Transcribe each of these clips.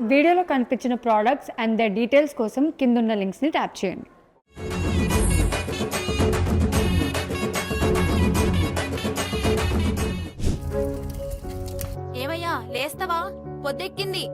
వీడియోలో కనిపించిన products and the details కోసం కిందున్న లింక్స్ని ట్యాప్ చేయండి. ఏమయ్యా లేస్తావా? పొద్దెక్కింది.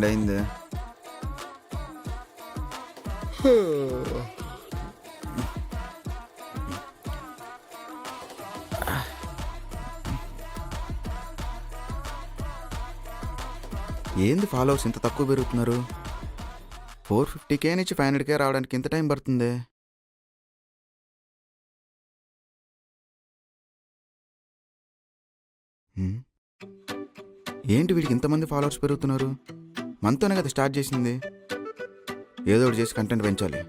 అయింది. ఏంది ఫాలోవర్స్ ఇంత తక్కువ పెరుగుతున్నారు? 450K నుంచి 500K రావడానికి ఇంత టైం పడుతుంది. ఏంటి వీడికి ఇంతమంది ఫాలోవర్స్ పెరుగుతున్నారు? మనతోనే కదా స్టార్ట్ చేసింది. ఏదో ఒకటి చేసి కంటెంట్ పెంచాలి.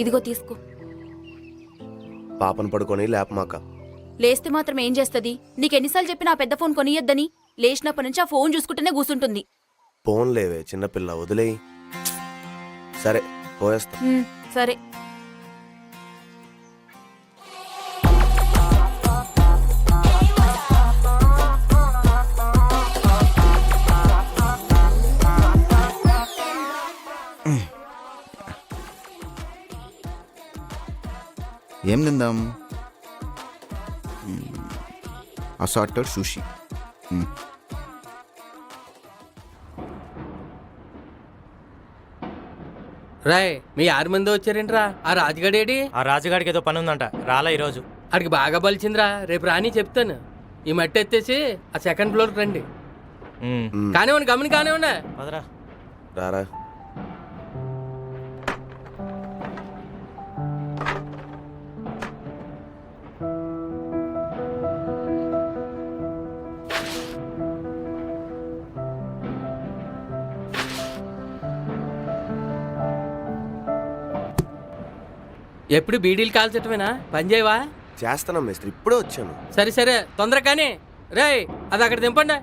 ఇదిగో తీసుకో. పాపను పడుకొని లేపమాక. లేస్తే మాత్రం ఏం చేస్తుంది? నీకెన్నిసార్లు చెప్పినా పెద్ద ఫోన్ కొనియొద్దని. లేచినప్పటి నుంచి ఆ ఫోన్ చూసుకుంటూనే కూర్చుంటుంది. ఫోన్ లేవే చిన్నపిల్ల, వదిలేయి. సరే పోయేస్తా. సరే. ఏం తిందాం? అసార్టెడ్ సుషి. రాయ్, మీ 6 మంది వచ్చారేంట్రా? ఆ రాజుగాడేడి? ఆ రాజుగాడికి ఏదో పని ఉందంట, రాలా ఈరోజు. అడికి బాగా బలిచిందిరా. రేపు రాని చెప్తాను. ఈ మట్టి ఎత్తేసి ఆ సెకండ్ ఫ్లోర్కి రండి. కానివ్వండి, గమని కానివ్వండి. పదరా. రారా. ఎప్పుడు బీడీలు కాల్చటమేనా? పని చేయవా? చేస్తానా మేస్త్రి, ఇప్పుడే వచ్చాను. సరే సరే, తొందరగా కానీ. రేయ్, అది అక్కడ దింపండి.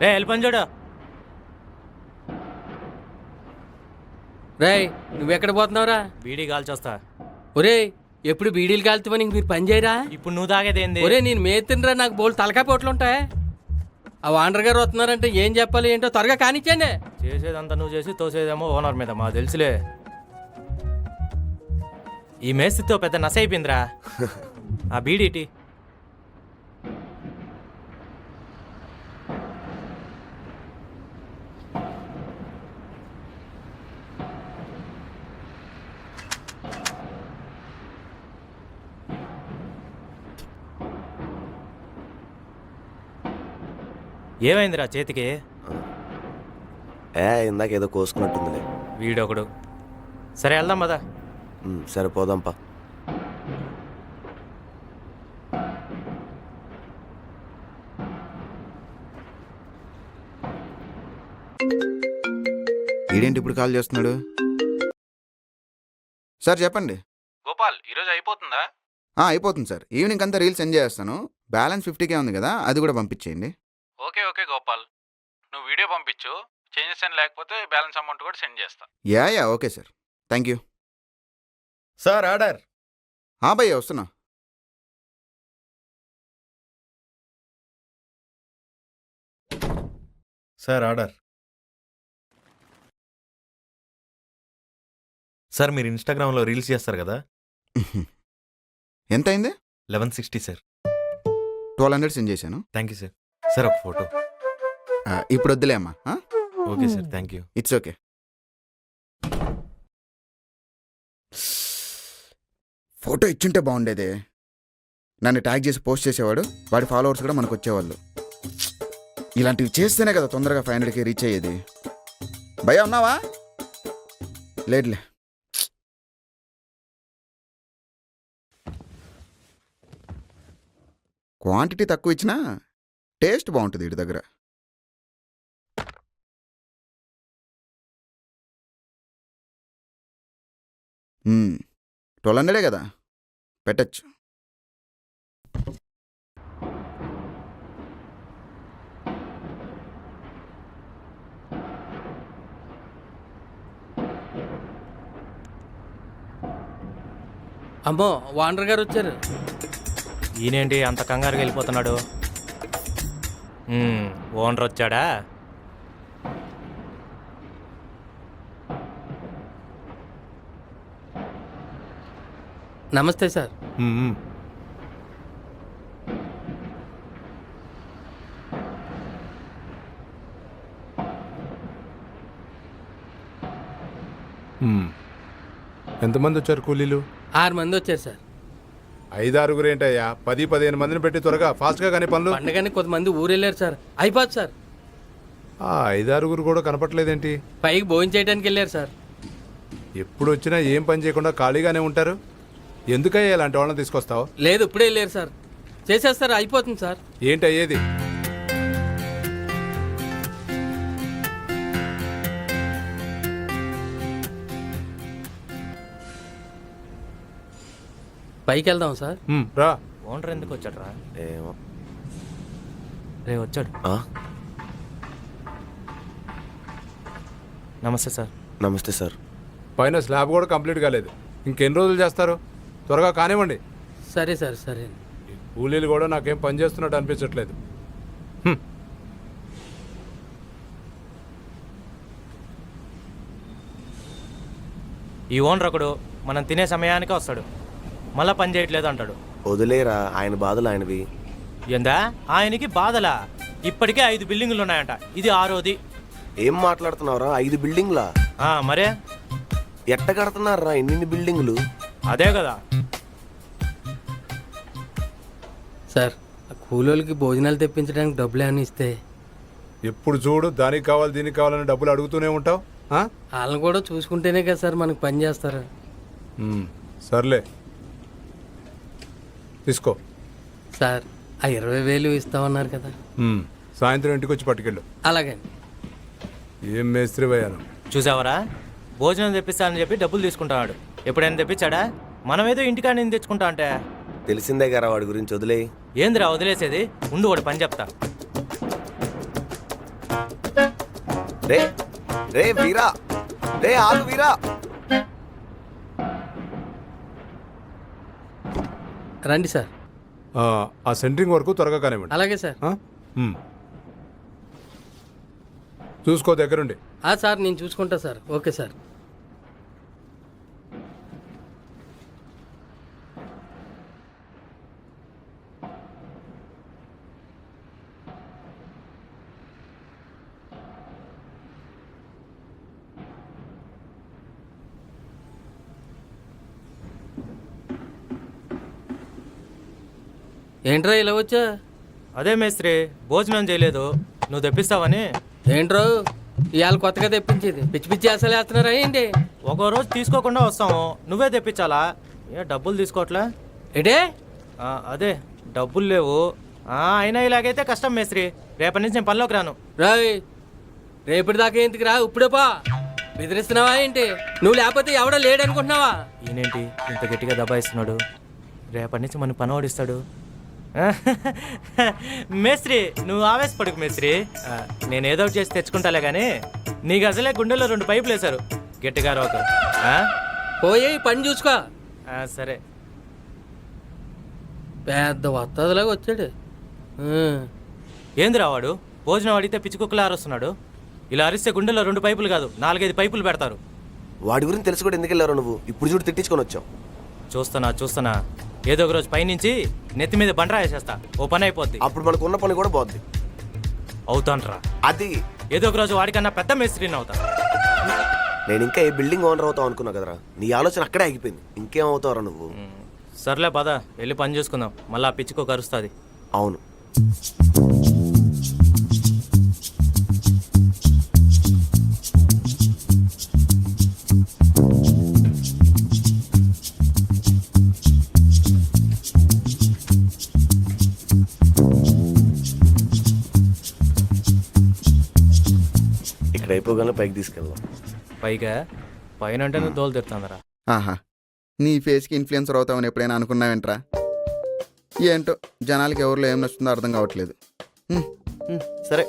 రే వెళ్ళిపని చూడు. రేయ్, నువ్వెక్కడ పోతున్నావురా? బీడీ కాల్చొస్తా. ఒరే, ఎప్పుడు బీడీలు కాల్తామని మీరు పని చేయరా? ఇప్పుడు నువ్వు తాగేదేంది? ఒరే, నేను మేతినరా, నాకు బోల్ తలకాయ పోట్లుంటాయి. ఆ వాండర్ గారు వస్తున్నారంటే ఏం చెప్పాలి ఏంటో త్వరగా కానిచ్చండి. చేసేదంతా నువ్వు చేసి తోసేదేమో ఓనర్ మీద. మా తెలుసులే. ఈ మేస్త్రితో పెద్ద నస అయిపోయిందిరా. ఆ బీడీటి ఏమైందిరా చేతికి? ఇందాక ఏదో కోసుకున్నట్టుందిలే. వీడొకడు. సరే వెళ్దాం పదా. సరే పోదాంపా. ఈడేంటి ఇప్పుడు కాల్ చేస్తున్నాడు? సార్ చెప్పండి. గోపాల్ ఈరోజు అయిపోతుందా? అయిపోతుంది సార్. ఈవినింగ్ అంతా రీల్స్ సెండ్ చేస్తాను. బ్యాలెన్స్ 50K ఉంది కదా, అది కూడా పంపించేయండి. ఓకే ఓకే గోపాల్, నువ్వు వీడియో పంపించు. చేంజెస్ అని లేకపోతే బ్యాలెన్స్ అమౌంట్ కూడా సెండ్ చేస్తా. Yeah okay sir, thank you. Sir order. భయ్యా వస్తున్నా. Sir order. సార్ మీరు ఇన్స్టాగ్రామ్లో రీల్స్ చేస్తారు కదా? ఎంత అయింది? 1160 సార్. 1200 సెండ్ చేశాను. Thank you sir. సార్ ఒక ఫోటో. ఇప్పుడు వద్దులే అమ్మా. Okay sir, thank you. It's okay. Photo ఇచ్చుంటే బాగుండేదే. నన్ను ట్యాగ్ చేసి పోస్ట్ చేసేవాడు, వాడి ఫాలోవర్స్ కూడా మనకు వచ్చేవాళ్ళు. ఇలాంటివి చేస్తేనే కదా తొందరగా 500K రీచ్ అయ్యేది. భయ్యా ఉన్నావా? లేదులే. క్వాంటిటీ తక్కువ ఇచ్చినా టేస్ట్ బాగుంటుంది వీడి దగ్గర. 1200 కదా, పెట్టచ్చు. అమ్మో, వాండర్ గారు వచ్చారు. ఈయనేంటి అంత కంగారుగా వెళ్ళిపోతున్నాడు? ఓనర్ వచ్చాడా? నమస్తే సార్. ఎంతమంది వచ్చారు కూలీలు? 6 మంది వచ్చారు సార్. 5-6 ఏంటయ్యా, 10-15 మందిని పెట్టి త్వరగా ఫాస్ట్గా కానీ పనులు. పండగని కొంతమంది ఊరెళ్ళారు సార్, అయిపోదు సార్. 5-6 కూడా కనపట్లేదేంటి? పైకి భోజనం చేయడానికి వెళ్ళారు సార్. ఎప్పుడు వచ్చినా ఏం పని చేయకుండా ఖాళీగానే ఉంటారు. ఎందుకయ్యా ఇలాంటి వాళ్ళని తీసుకొస్తావు? లేదు, ఇప్పుడే వెళ్ళారు సార్. చేసేస్తారు, అయిపోతుంది సార్. ఏంటి అయ్యేది? పైకి వెళ్దాం సార్. రా. ఓనర్ ఎందుకు వచ్చాడు రా? ఏమో. రే వచ్చాడు. నమస్తే సార్. నమస్తే సార్. పైన స్లాబ్ కూడా కంప్లీట్ కాలేదు, ఇంకెన్ని రోజులు చేస్తారు? త్వరగా కానివ్వండి. సరే సార్, సరే. ఈ కూలీలు కూడా నాకేం పని చేస్తున్నట్టు అనిపించట్లేదు. ఈ ఓనర్ ఒకడు మనం తినే సమయానికే వస్తాడు, మళ్ళా పని చేయట్లేదు అంటాడు. వదిలేరా, ఆయన బాధలు ఆయనవి. ఏందా ఆయనకి బాధలా? ఇప్పటికే 5 బిల్డింగులు ఉన్నాయంట, ఇది 6వది. ఏం మాట్లాడుతున్నావురా? 5 బిల్డింగ్లా? మరే ఎట్ట కడుతున్నారా ఇన్ని బిల్డింగులు? అదే కదా సార్, ఆ కూలోళ్ళకి భోజనాలు తెప్పించడానికి డబ్బులు ఏమైనా ఇస్తే. ఎప్పుడు చూడు దానికి కావాలి దీనికి కావాలని డబ్బులు అడుగుతూనే ఉంటావు. వాళ్ళని కూడా చూసుకుంటేనే కదా సార్ మనకు పని చేస్తారు. సర్లే తీసుకో. సార్, ఆ 20,000 ఇస్తామన్నారు కదా. సాయంత్రం ఇంటికి వచ్చి పట్టుకెళ్ళు. అలాగే. ఏం మేస్త్రి పోయాను. చూసావరా, భోజనం తెప్పిస్తానని చెప్పి డబ్బులు తీసుకుంటాడు. ఎప్పుడైనా తెప్పించాడా? మనమేదో ఇంటికాడ నేను తెచ్చుకుంటా అంటే. తెలిసిందే కదా వాడి గురించి, వదిలే. ఏందిరా వదిలేసేది? ఉండు, వాడు పని చెప్తా. రే రే వీరా, రే ఆగు వీరా. రండి సార్. ఆ సెంటరింగ్ వరకు త్వరగా కానివ్వండి. అలాగే సార్. చూసుకో దగ్గరుండి. సార్, నేను చూసుకుంటా సార్. Okay sir. ఏంట్రా ఇలా వచ్చా? అదే మేస్త్రి, భోజనం చేయలేదు, నువ్వు తెప్పిస్తావని. ఏంట్రో ఇవాళ కొత్తగా తెప్పించేది పిచ్చి పిచ్చి అసలు వేస్తున్నారా ఏంటి? ఒక్కో రోజు తీసుకోకుండా వస్తాము, నువ్వే తెప్పించాలా? ఏ డబ్బులు తీసుకోవట్లే? ఏంటే అదే డబ్బులు లేవు. అయినా ఇలాగైతే కష్టం మేస్త్రి, రేపటి నుంచి నేను పనిలోకి రాను. రాయ్ రేపటి దాకా ఎందుకు రా, ఇప్పుడే పా. బెదిరిస్తున్నావా ఏంటి? నువ్వు లేకపోతే ఎవడో లేడు అనుకుంటున్నావా? ఈయనేంటి ఇంత గట్టిగా దబాయిస్తున్నాడు? రేపటి నుంచి మన పని ఓడిస్తాడు. మేస్త్రి నువ్వు ఆవేశపడుకు మేస్త్రి, నేను ఏదో ఒకటి చేసి తెచ్చుకుంటాలే కానీ నీకు అసలే గుండెలో 2 పైపులు వేశారు గట్టిగా రోక. పోయి పని చూసుకో. సరే. పెద్ద వత్తదిలాగా వచ్చాడు. ఏంది రావాడు భోజనం అడిగితే పిచ్చి కుక్కలా అరుస్తున్నాడు. ఇలా అరిస్తే గుండెలో 2 పైపులు కాదు 4-5 పైపులు పెడతారు. వాడి గురించి తెలుసు కూడా ఎందుకు వెళ్ళారు నువ్వు? ఇప్పుడు చూడు తిట్టించుకొని వచ్చావు. చూస్తున్నా ఏదో ఒక రోజు పైనుంచి నెత్తి మీద బండరా వేసేస్తా, ఓ పని అయిపోద్ది. అప్పుడు మనకు ఉన్న పని కూడా పోద్ది. అవుతాన్రా, అది ఏదో ఒక రోజు వాడికన్నా పెద్ద మేస్త్రిని అవుతా. నేను ఇంకా ఏ బిల్డింగ్ ఓనర్ అవుతావు అనుకున్నా కదరా. నీ ఆలోచన అక్కడే ఆగిపోయింది. ఇంకేం అవుతావురా నువ్వు? సర్లే పద వెళ్ళి పని చూసుకుందాం, మళ్ళీ ఆ పిచ్చికో కరుస్తుంది. అవును. ఇక్కడ అయిపోగానే పైకి తీసుకెళ్దాం. పైగా పైన అంటే నువ్వు దోలు తిరుతుందరా. ఆహా, నీ ఫేస్కి ఇన్ఫ్లుయెన్సర్ అవుతామని ఎప్పుడైనా అనుకున్నావేంట్రా? ఏంటో జనాలకి ఎవరిలో ఏం నచ్చుతుందో అర్థం కావట్లేదు. సరే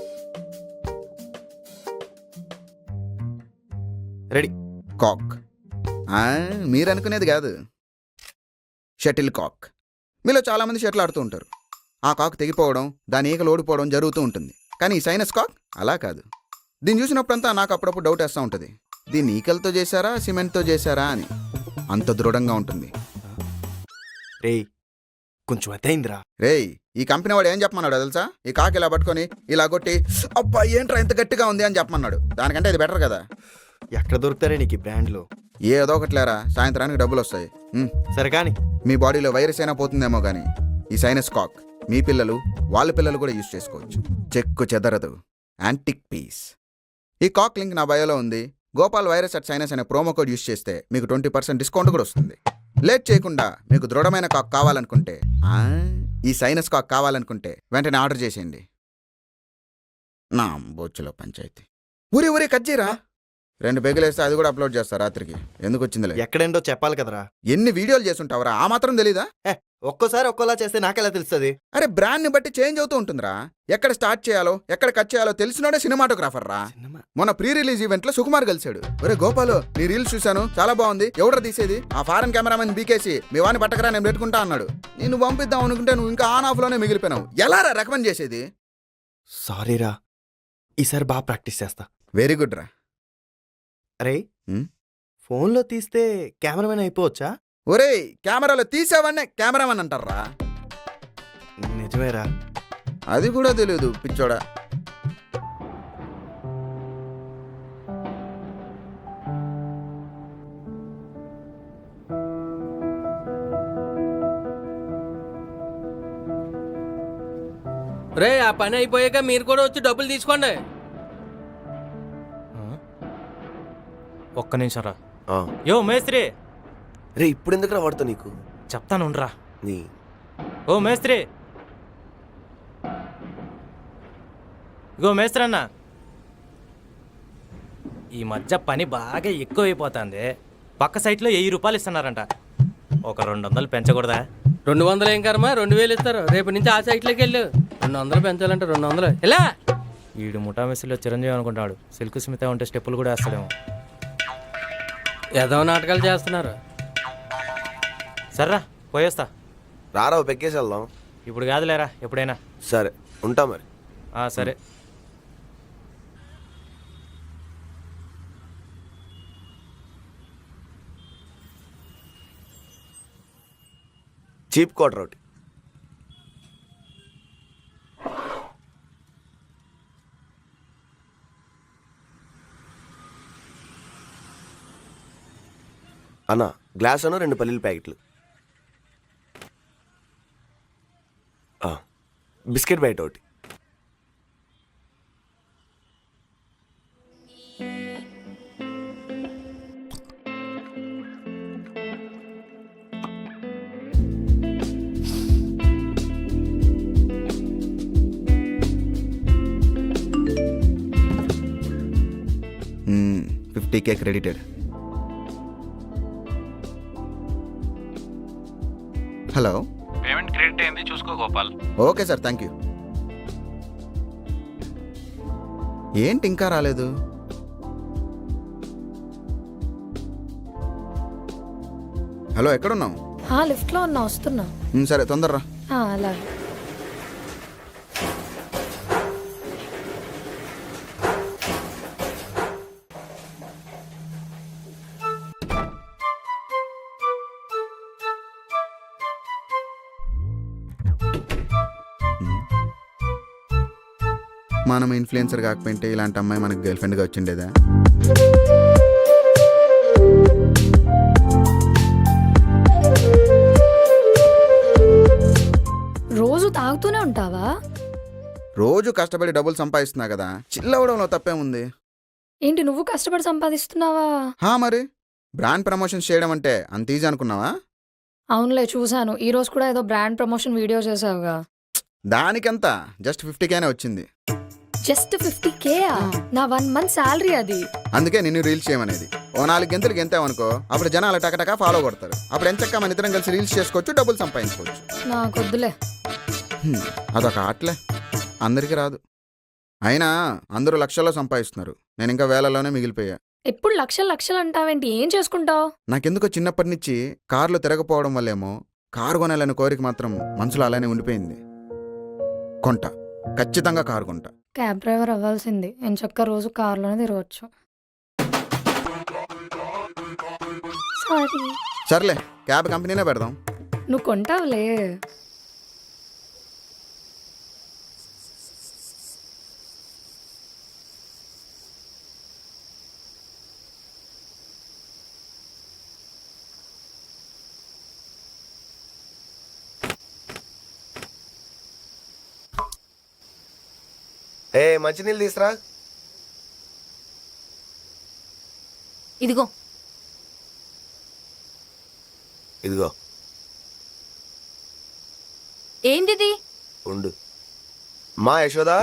రెడీ. కాక్ మీరు అనుకునేది కాదు, షటిల్ కాక్. మీలో చాలామంది షటిల్ ఆడుతూ ఉంటారు. ఆ కాక్ తెగిపోవడం, దాని ఈకలు ఓడిపోవడం జరుగుతూ ఉంటుంది. కానీ ఈ సైనస్ కాక్ అలా కాదు. దీన్ని చూసినప్పుడంతా నాకు అప్పుడప్పుడు డౌట్ వేస్తూ ఉంటుంది, దీన్ని ఈకలతో చేశారా సిమెంట్తో చేశారా అని. అంత దృఢంగా ఉంటుంది. రే కొంచెం అతయిందిరా. రేయ్, ఈ కంపెనీ వాడు ఏం చెప్పమన్నాడు తెలుసా? ఈ కాకి ఇలా పట్టుకొని ఇలా కొట్టి అబ్బా ఏంట్రా ఇంత గట్టిగా ఉంది అని చెప్పమన్నాడు. దానికంటే ఇది బెటర్ కదా. ఎక్కడ దొరుకుతారే నీకు ఈ బ్రాండ్లు? ఏదో ఒకట్లేరా, సాయంత్రానికి డబ్బులు వస్తాయి. సరే కానీ మీ బాడీలో వైరస్ అయినా పోతుందేమో కానీ ఈ సైనస్ కాక్ మీ పిల్లలు వాళ్ళ పిల్లలు కూడా యూజ్ చేసుకోవచ్చు. చెక్కు చెదరదు, యాంటిక్ పీస్. ఈ కాక్ లింక్ నా బయోలో ఉంది. గోపాల్ వైరస్ అట్ సైనస్ అనే ప్రోమో కోడ్ యూజ్ చేస్తే మీకు 20% డిస్కౌంట్ కూడా వస్తుంది. లేట్ చేయకుండా మీకు దృఢమైన కాక్ కావాలనుకుంటే, ఈ సైనస్ కాక్ కావాలనుకుంటే వెంటనే ఆర్డర్ చేసేయండి. నా బొచ్చులో పంచాయతీ. ఊరి కట్ చేయరా. 2 పెగులేస్తే అది కూడా అప్లోడ్ చేస్తా రాత్రికి. ఎందుకు వచ్చిందిలే. ఎక్కడేంటో చెప్పాలి కదరా. ఎన్ని వీడియోలు చేస్తుంటావరా, ఆ మాత్రం తెలీదా? ఒక్కోసారి ఒక్కోలా చేస్తే నాకెలా తెలుస్తుంది? అరే బ్రాండ్ని బట్టి చేంజ్ అవుతూ ఉంటుందిరా. ఎక్కడ స్టార్ట్ చేయాలో ఎక్కడ కట్ చేయాలో తెలిసినోడే సినిమాటోగ్రాఫర్ రా. మొన్న ప్రీ రిలీజ్ ఈవెంట్ లో సుకుమార్ కలిశాడు. ఒరే గోపాలు, నీ రీల్స్ చూశాను, చాలా బాగుంది, ఎవడరా తీసేది? ఆ ఫారెన్ కెమెరామెన్ బీకేసి మీ వాడిని పట్టకరా, నేను పెట్టుకుంటా అన్నాడు. నేను పంపిద్దాం అనుకుంటే నువ్వు ఇంకా ఆన్ ఆఫ్ లోనే మిగిలిపోయినావు. ఎలా రా రికమెండ్ చేసేది? సారీరా, ఈసారి బాగా ప్రాక్టీస్ చేస్తా. వెరీ గుడ్ రా. అరే ఫోన్లో తీస్తే కెమెరామెన్ అయిపోవచ్చా? ఒరే కెమెరాలో తీసేవాడినే కెమెరామెన్ అంటారా? నిజమేరా. అది కూడా తెలియదు పిచ్చోడా. రే ఆ పని అయిపోయాక మీరు కూడా వచ్చి డబ్బులు తీసుకోండి. ఒక్క నిమిషం రా. ఆ. యో మేస్త్రి, రే ఇప్పుడు ఎందుకు వాడుతా నీకు? చెప్తానుండ్రా. నీ ఓ మేస్త్రి, ఇగో మేస్త్రి అన్న, ఈ మధ్య పని బాగా ఎక్కువైపోతుంది. పక్క సైట్లో 1000 రూపాయలు ఇస్తున్నారంట. ఒక 200 పెంచకూడదా? 200 ఏం కర్మ, 2000 ఇస్తారు. రేపు నుంచి ఆ సైట్లోకి వెళ్ళు. 200 పెంచాలంటే 200 ఎలా? వీడు ముఠా మెస్సులో చిరంజీవి అనుకుంటాడు. సిల్క్ స్మిత ఉంటే స్టెప్పులు కూడా వేస్తాడేమో. ఏదో నాటకాలు చేస్తున్నారు. సర్రా పోయేస్తా. రారా పెక్కేసి వెళ్దాం. ఇప్పుడు కాదులేరా, ఎప్పుడైనా. సరే ఉంటా మరి. సరే. చీప్ క్వార్టర్ ఒకటి. అన్న గ్లాస్ అను 2 పల్లీల ప్యాకెట్లు. బిస్కెట్ బయట ఒకటి. కేకే క్రెడిటెడ్. హలో. పేమెంట్ క్రెడిట్ అయింది, చూసుకో Gopal. Okay sir, thank you. ఏంటి ఇంకా రాలేదు? హలో, ఎక్కడున్నావు? లిఫ్ట్లో ఉన్నా, వస్తున్నా. సరే, తొందరరా. అలాగే. మనం ఇన్ఫ్లుయెన్సర్ కాకపోయింటే ఇలాంటి అమ్మాయి మనకు గర్ల్ ఫ్రెండ్గా వచ్చిండేదా? రోజు తాగుతూనే ఉంటావా? రోజు కష్టపడి డబ్బులు సంపాదిస్తున్నా కదా, చిల్లవడంలో తప్పేముంది? ఏంటి, నువ్వు కష్టపడి సంపాదిస్తున్నావా? మరి బ్రాండ్ ప్రమోషన్స్ చేయడం అంటే అంత ఈజీ అనుకున్నావా? అవునులే, చూశాను. ఈ రోజు కూడా ఏదో బ్రాండ్ ప్రమోషన్ వీడియో చేసావుగా. దానికంత జస్ట్ 50K వచ్చింది. Just 50K? నా 1 month శాలరీ అది. అందుకే నిన్ను రీల్స్ చేయమనేది. ఓ 4 గంటలు గెంతావనుకో, అప్పుడు జనాలు టకటకా ఫాలో కొడతారు. అప్పుడు ఎంచక్క మన ఇద్దరం కలిసి రీల్స్ చేసుకోవచ్చు, డబ్బులు సంపాదించుకోవచ్చు. నాకొద్దులే. అదొక ఆటలే, అందరికీ రాదు. అయినా అందరూ లక్షల్లో సంపాదిస్తున్నారు, నేను ఇంకా వేలలోనే మిగిలిపోయా. ఎప్పుడు లక్షలు లక్షలు అంటావేంటి? ఏం చేసుకుంటావు? నాకెందుకో చిన్నప్పటి నుంచి కార్లు తిరగపోవడం వల్లేమో కారు కొనాలనే కోరిక మాత్రం మనసులో అలానే ఉండిపోయింది. కొంట, ఖచ్చితంగా కారు కొంట. క్యాబ్ డ్రైవర్ అవ్వాల్సింది. ఎంచక్క రోజు కార్లోనే తిరగచ్చు. సారీ. సర్లే, క్యాబ్ కంపెనీనే పెడదాం. నువ్వు కొంటావులే. మంచినీళ్ళు తీసురా. ఇదిగో. ఇదిగో. ఏంటిది? ఉండు. మా యశోదా,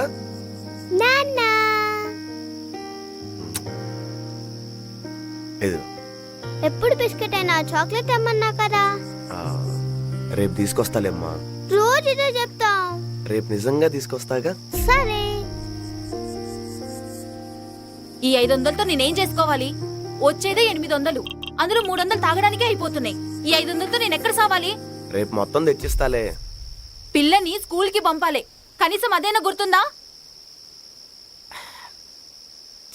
ఇదిగో. ఎప్పుడు బిస్కెట్ అయినా చాక్లెట్ అమ్మన్నా కదా. రేపు తీసుకొస్తాలేమ్మా. రోజు ఇదే చెప్తాం. రేపు నిజంగా తీసుకొస్తాగా. సరే. ఈ 500తో నేనేం చేసుకోవాలి? వచ్చేదే 800, అందులో 300 తాగడానికే అయిపోతున్నాయి. ఈ 500తో నేను ఎక్కడ సావాలి? రేపు మొత్తం తెచ్చిస్తాలే. పిల్లని స్కూల్ కి పంపాలి, కనీసం అదేనా గుర్తుందా?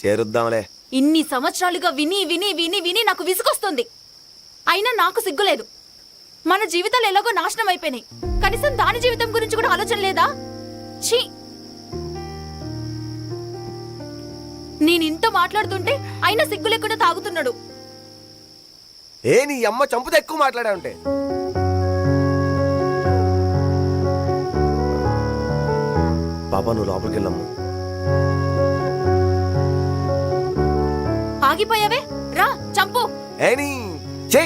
చేరుద్దాంలే. ఇన్ని సంవత్సరాలుగా విని విని విని విని నాకు విసుగొస్తుంది. అయినా నాకు సిగ్గులేదు. మన జీవితాలు ఎలాగో నాశనం అయిపోయినాయి, కనీసం దాని జీవితం గురించి కూడా ఆలోచన లేదా? ఛీ! నేనింత మాట్లాడుతుంటే అయినా సిగ్గు లేకుండా తాగుతున్నాడు. నీ అమ్మ చంపుతే ఎక్కువ మాట్లాడా ఉంటే. బాబా, నువ్వు లోపలికి వెళ్ళమ్మా. ఆగిపోయావే, రా చంపు. ఏని చే.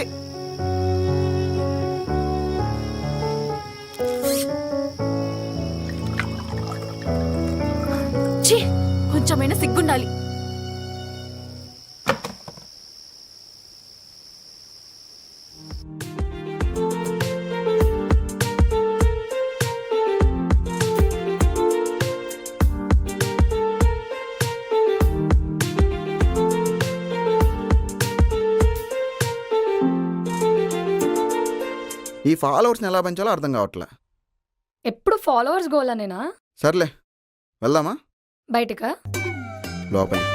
ఛీ! కొంచెమైనా సిగ్గుండాలి. ఈ ఫాలోవర్స్ని ఎలా పెంచాలో అర్థం కావట్లే. ఎప్పుడు ఫాలోవర్స్ గోలనేనా? సర్లే, వెళ్దామా? బయటకా? లోపలి.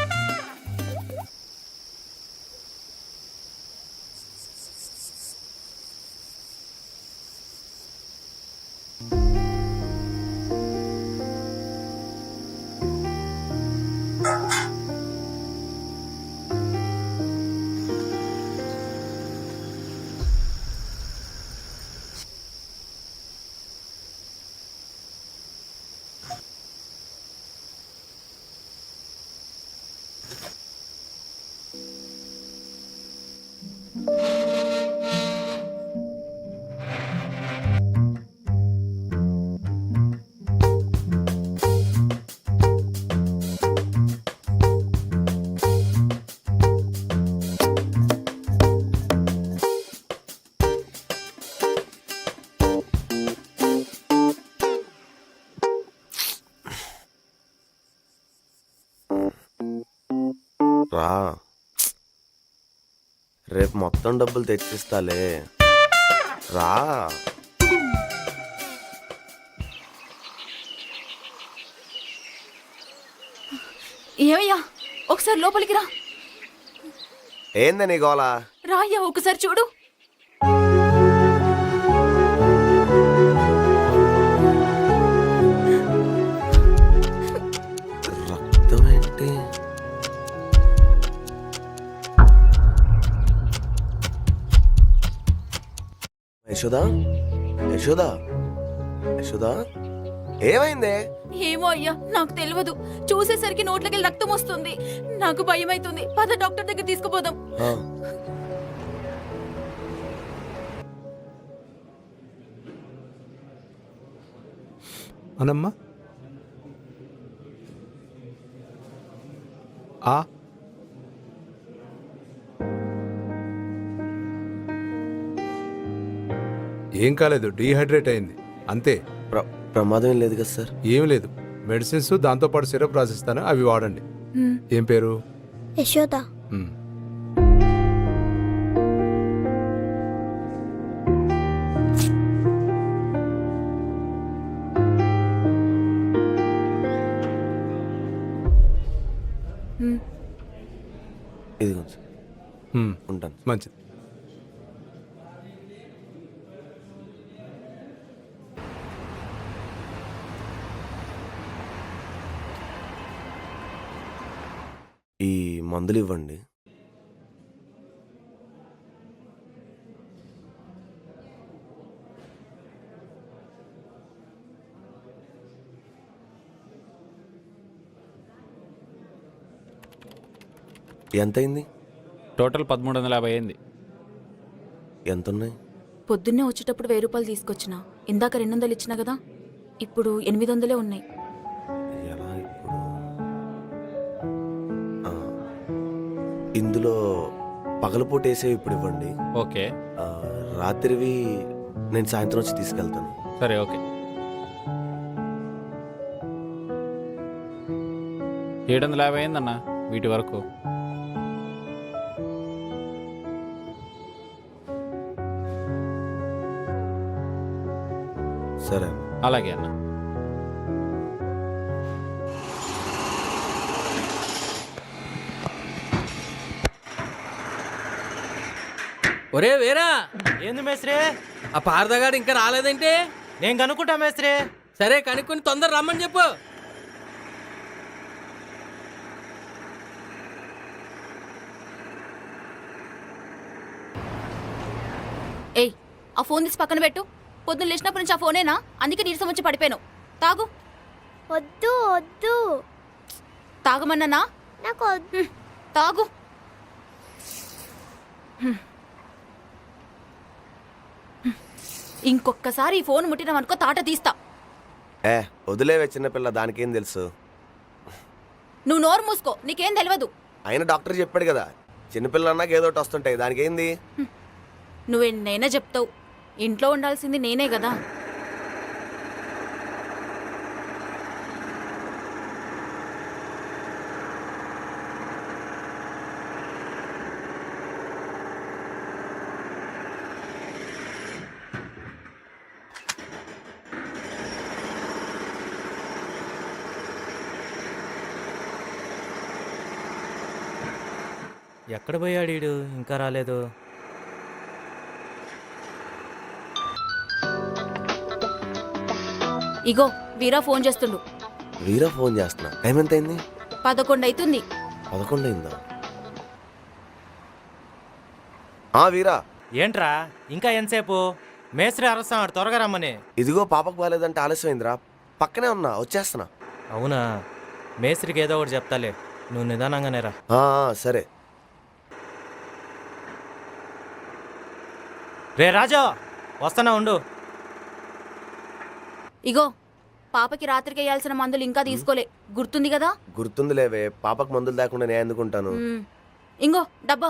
రా, రేపు మొత్తం డబ్బులు తెచ్చిస్తాలే, రా. ఏమయ్యా ఒకసారి లోపలికి రా. ఏంది నీ గోలా? రా అయ్యా ఒకసారి చూడు. రక్తం ఏంటి? యశోదా, యశోదా, యశోదా, ఏమైంది? ఏమో అయ్యా నాకు తెలియదు. చూసేసరికి నోట్లకి రక్తం వస్తుంది. నాకు భయం అవుతుంది. పద డాక్టర్ దగ్గర తీసుకుపోదాం. ఆ, అనమ్మా ఆ ఏం కాలేదు, డీహైడ్రేట్ అయింది అంతే. ప్రమాదం ఏం లేదు కదా సార్? ఏం లేదు, మెడిసిన్స్ దాంతోపాటు సిరప్ రాసిస్తాను, అవి వాడండి. ఏం పేరు? యశోద. మ్. ఇదిగోండి సార్, మ్. ఉంటాను. మంచిది. ఈ మందులు ఇవ్వండి. ఎంతయింది? టోటల్ 1350 అయింది. ఎంత ఉన్నాయి? పొద్దున్నే వచ్చేటప్పుడు 1000 రూపాయలు తీసుకొచ్చిన. ఇందాక 200 ఇచ్చినా కదా, ఇప్పుడు 800 ఉన్నాయి. ఎలా ఇప్పుడు? ఆ, ఇందులో పగలపూట వేసేవి ఇప్పుడు ఇవ్వండి. ఓకే, ఆ, రాత్రివి నేను సాయంత్రం వచ్చి తీసుకెళ్తాను. సరే, ఓకే. 750 అయిందన్న వీటి వరకు. సరే. అలాగే అన్న. ఒరే వేరా, ఏంది మేస్త్రి? ఆ పారదగాడు ఇంకా రాలేదంటే? నేను కనుక్కుంటా మేస్త్రి. సరే కనుక్కొని తొందర రమ్మని చెప్పు. ఏయ్ ఆ ఫోన్ తీసి పక్కన పెట్టు. పొద్దున్న లేచినప్పటి నుంచి ఆ ఫోనేనా? అందుకే నీరసం వచ్చి పడిపోయాను. తాగు. వద్దు వద్దు, తాగమన్నానా? నాకు వద్దు. తాగు. ఇంకొక్కసారి ఈ ఫోన్ ముట్టినామనుకో తాట తీస్తా. ఏ వదిలేవే చిన్నపిల్ల, దానికేం తెలుసు? నువ్వు నోరు మూసుకో, నీకేం తెలియదు. ఆయన డాక్టర్ చెప్పాడు కదా, చిన్నపిల్ల అన్నాక ఏదో ఒకటి వస్తుంటాయి, దానికేంది? నువ్వెన్నైనా చెప్తావు. ఇంట్లో ఉండాల్సింది నేనే కదా. ఎక్కడ పోయాడు ఈడు? ఇంకా రాలేదు. ఇగో వీరా ఫోన్ చేస్తుండు. వీరా ఫోన్ చేస్తున్నా. టైం ఎంత అయింది? 11 అవుతుంది. 11 అయిందా? వీరా. ఏంట్రా ఇంకా ఎంతసేపు? మేస్త్రి అరుస్తున్నాడు, త్వరగా రమ్మని. ఇదిగో పాపకు బాగాలేదంటే ఆలస్యమైందిరా, పక్కనే ఉన్నా, వచ్చేస్తున్నా. అవునా? మేస్త్రికి ఏదో ఒకటి చెప్తాలే, నువ్వు నిదానంగానే రా. సరే. రే రాజా, వస్తానా ఉండు. ఇగో పాపకి రాత్రికి వేయాల్సిన మందులు ఇంకా తీసుకోలే, గుర్తుంది కదా? గుర్తుంది లేవే, పాపకు మందులు లేకుండా నేను ఎందుకుంటాను? ఇంగో డబ్బా.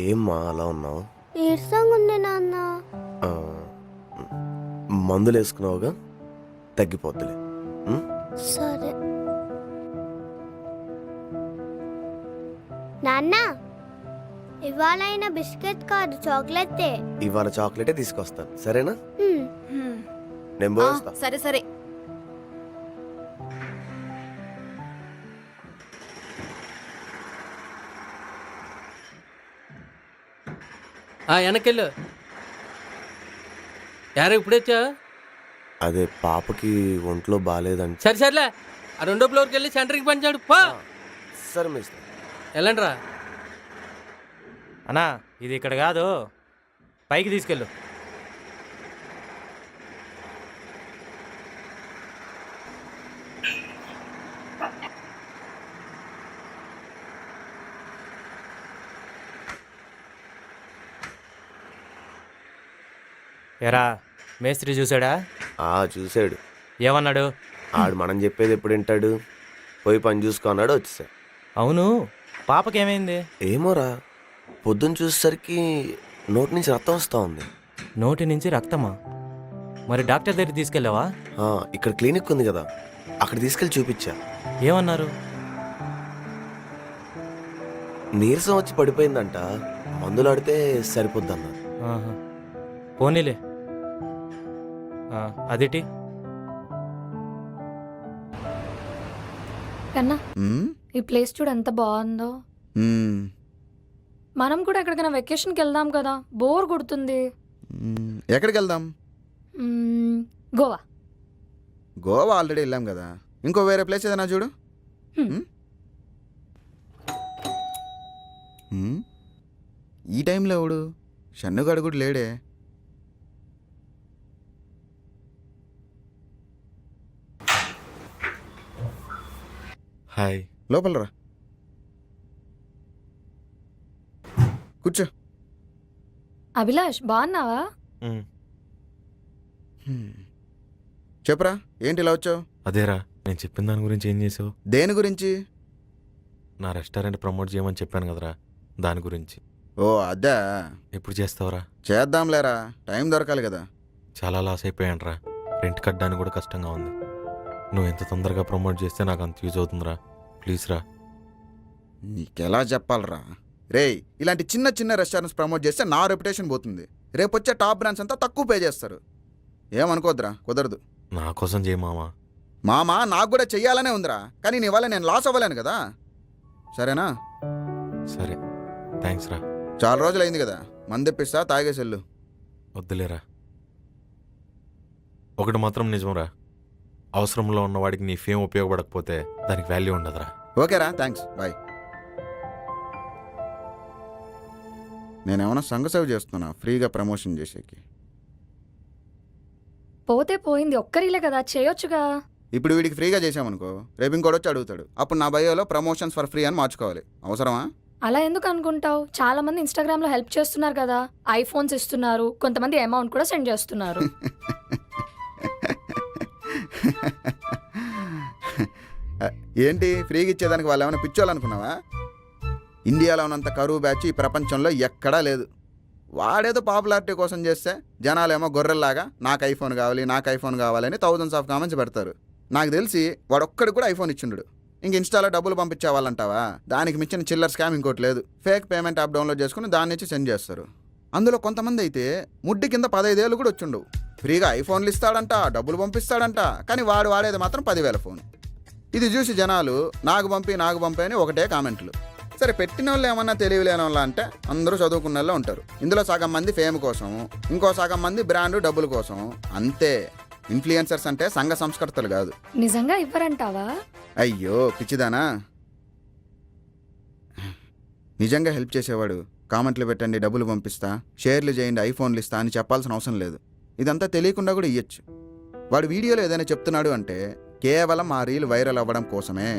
ఏమ్మా అలా ఉన్నావు? నీరసంగా ఉంది నాన్న. మందులు వేసుకున్నావుగా, తగ్గిపోద్దులే. సరే నాన్న, ఇవాళైనా బిస్కెట్ కాదు చాక్లెట్. ఇవాళ చాక్లెటే తీసుకొస్తాను, సరేనా? నేను ఆ, పోస్తా. సరే సరే. వెనకెళ్ళు. యారా ఇప్పుడొచ్చా? అదే పాపకి ఒంట్లో బాగాలేదంట. సరే సర్లే, ఆ 2వ ఫ్లోర్కి వెళ్ళి సెంటర్కి పంచాడు పా. సరే మిస్టర్. వెళ్ళండి రా. అన్నా ఇది ఇక్కడ కాదు, పైకి తీసుకెళ్ళు. ఎరా మేస్త్రి చూసాడా? చూసాడు. ఏమన్నాడు? ఆడు మనం చెప్పేది ఎప్పుడు వింటాడు? పోయి పని చూసుకున్నాడు, వచ్చేసా. అవును, పాపకేమైంది? ఏమోరా, పొద్దున్న చూసేసరికి నోటి నుంచి రక్తం వస్తూ ఉంది. నోటి నుంచి రక్తమా? మరి డాక్టర్ దగ్గర తీసుకెళ్ళావా? ఇక్కడ క్లినిక్ ఉంది కదా, అక్కడ తీసుకెళ్ళి చూపించా. ఏమన్నారు? నీరసం వచ్చి పడిపోయిందంట, మందులు ఆడితే సరిపోద్దన్నారు. ఆహా. పోనీలే. అదేటి కన్నా మ్మ్? ఈ ప్లేస్ చూడు ఎంత బాగుందో. మ్మ్. మనం కూడా ఎక్కడికైనా వెకేషన్కి వెళ్దాం కదా, బోర్ కొడుతుంది. మ్మ్. ఎక్కడికి వెళ్దాం? గోవా. గోవా ఆల్రెడీ వెళ్ళాం కదా, ఇంకో వేరే ప్లేస్ ఏదైనా చూడు. మ్మ్? మ్మ్? ఈ టైంలో ఎవడు? షన్నుగాడు కూడా లేడే. హాయ్. లోపల రా, కూర్చో. అభిలాష్ బాగున్నావా? చెప్పరా, ఏంటి ఇలా వచ్చావు? అదేరా, నేను చెప్పిన దాని గురించి ఏం చేసావు? దేని గురించి? నా రెస్టారెంట్ ప్రమోట్ చేయమని చెప్పాను కదరా, దాని గురించి. ఓ అద్దా, ఎప్పుడు చేస్తావురా? చేద్దాంలేరా, టైం దొరకాలి కదా. చాలా లాస్ అయిపోయానురా, రెంట్ కట్టడానికి కూడా కష్టంగా ఉంది. నువ్వు ఎంత తొందరగా ప్రమోట్ చేస్తే నాకు అంత యూజ్ అవుతుందిరా, ప్లీజ్ రా. నీకెలా చెప్పాలరా రేయ్, ఇలాంటి చిన్న చిన్న రెస్టారెంట్స్ ప్రమోట్ చేస్తే నా రెప్యుటేషన్ పోతుంది. రేపు వచ్చే టాప్ బ్రాండ్స్ అంతా తక్కువ పే చేస్తారు. ఏమనుకోద్దురా, కుదరదు. నా కోసం చేయి మామా. మామా నాకు కూడా చెయ్యాలనే ఉందిరా, కానీ నీ వల్ల నేను లాస్ అవ్వలేను కదా. సరేనా? సరే, థ్యాంక్స్ రా. చాలా రోజులైంది కదా, మందెప్పిస్తా, తాగేసెళ్ళు. వద్దులేరా. ఒకటి మాత్రం నిజంరా, అవసరంలో ఉన్నవాడికి నీ ఫేమ్ ఉపయోగపడకపోతే దానికి వాల్యూ ఉండదురా. ఓకేరా, థ్యాంక్స్, బాయ్. నేనేమన్నా సంఘ సేవ చేస్తున్నా ఫ్రీగా ప్రమోషన్ చేసేకి? పోతే పోయింది, ఒక్కరిలే కదా, చేయొచ్చుగా. ఇప్పుడు వీడికి ఫ్రీగా చేసామనుకో, రేపు ఇంకోటి వచ్చి అడుగుతాడు, అప్పుడు నా బయోలో ప్రమోషన్స్ ఫర్ ఫ్రీ అని మార్చుకోవాలి. అవసరమా? అలా ఎందుకు అనుకుంటావు? చాలా మంది ఇన్స్టాగ్రామ్ లో హెల్ప్ చేస్తున్నారు కదా, ఐఫోన్స్ ఇస్తున్నారు, కొంతమంది అమౌంట్ కూడా సెండ్ చేస్తున్నారు. ఏంటి ఫ్రీగా ఇచ్చేదానికి వాళ్ళు ఏమైనా పిచ్చోళ్ళనుకున్నావా? ఇండియాలో ఉన్నంత కరువు బ్యాచ్ ఈ ప్రపంచంలో ఎక్కడా లేదు. వాడేదో పాపులారిటీ కోసం చేస్తే జనాలేమో గొర్రెల్లాగా నాకు ఐఫోన్ కావాలి, నాకు ఐఫోన్ కావాలని థౌజండ్స్ ఆఫ్ కామెంట్స్ పెడతారు. నాకు తెలిసి వాడొక్కడికి కూడా ఐఫోన్ ఇచ్చిండు. ఇంక ఇన్స్టాలో డబ్బులు పంపించేవాళ్ళంటావా? దానికి మించిన చిల్లర్ స్కామ్ ఇంకోటి లేదు. ఫేక్ పేమెంట్ యాప్ డౌన్లోడ్ చేసుకుని దాని నుంచి సెండ్ చేస్తారు. అందులో కొంతమంది అయితే ముడ్డి కింద 15 ఏళ్ళు కూడా వచ్చిండవు. ఫ్రీగా ఐఫోన్లు ఇస్తాడంట, డబ్బులు పంపిస్తాడంట, కానీ వాడేది మాత్రం 10,000 ఫోన్. ఇది చూసి జనాలు నాకు పంపి అని ఒకటే కామెంట్లు. సరే, పెట్టిన వాళ్ళు ఏమన్నా తెలియలేని వాళ్ళ అంటే అందరూ చదువుకున్న వాళ్ళే ఉంటారు. ఇందులో సగం మంది ఫేమ్ కోసం, ఇంకో సగం మంది బ్రాండ్ డబ్బుల కోసం. అంతే. ఇన్ఫ్లుయెన్సర్స్ అంటే సంఘ సంస్కర్తలు కాదు. నిజంగా ఇవ్వరంటావా? అయ్యో పిచ్చిదానా, నిజంగా హెల్ప్ చేసేవాడు కామెంట్లు పెట్టండి, డబ్బులు పంపిస్తా, షేర్లు చేయండి, ఐఫోన్లు ఇస్తా అని చెప్పాల్సిన అవసరం లేదు. ఇదంతా తెలియకుండా కూడా ఇయ్యొచ్చు. వాడు వీడియోలో ఏదైనా చెప్తున్నాడు అంటే కేవలం ఆ రీల్ వైరల్ అవ్వడం కోసమే.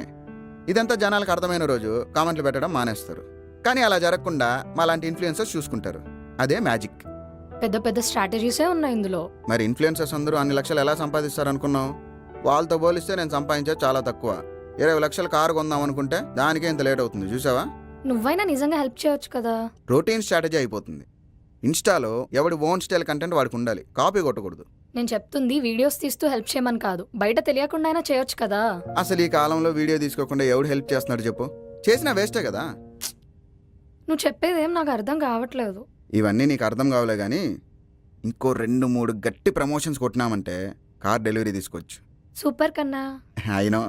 ఇదంతా జనాలకు అర్థమైన రోజు కామెంట్లు పెట్టడం మానేస్తారు. కానీ అలా జరగకుండా మాలాంటి ఇన్ఫ్లుయెన్సర్స్ చూసుకుంటారు. అదే మ్యాజిక్. పెద్ద పెద్ద స్ట్రాటజీసే ఉన్నాయి ఇందులో. మరి ఇన్ఫ్లుయెన్సర్స్ అందరూ అన్ని లక్షలు ఎలా సంపాదిస్తారు అనుకున్నావు? వాళ్ళతో పోలిస్తే నేను సంపాదించేది చాలా తక్కువ. 20 లక్షల కారు కొందాం అనుకుంటే దానికే ఇంత లేట్ అవుతుంది. చూసావా? నువ్వైనా నిజంగా హెల్ప్ చేయొచ్చు కదా. రొటీన్ స్ట్రాటజీ అయిపోతుంది. ఇన్స్టాలో ఎవడి ఓన్ స్టైల్ కంటెంట్ వాడికి ఉండాలి, కాపీ కొట్టకూడదు. నేను చెప్తుంది వీడియోస్ తీస్తూ హెల్ప్ చేయమని కాదు, బయట తెలియకుండా అయినా చేయొచ్చు కదా. అసలు ఈ కాలంలో వీడియో తీసుకోకుండా ఎవడు హెల్ప్ చేస్తున్నాడు చెప్పు? చేసినా వేస్టే కదా. నువ్వు చెప్పేదేం నాకు అర్థం కావట్లేదు. ఇవన్నీ నీకు అర్థం కావలే కానీ ఇంకో 2-3 గట్టి ప్రమోషన్స్ కొట్టినామంటే కార్ డెలివరీ తీసుకోవచ్చు. సూపర్ కన్నా. అయినో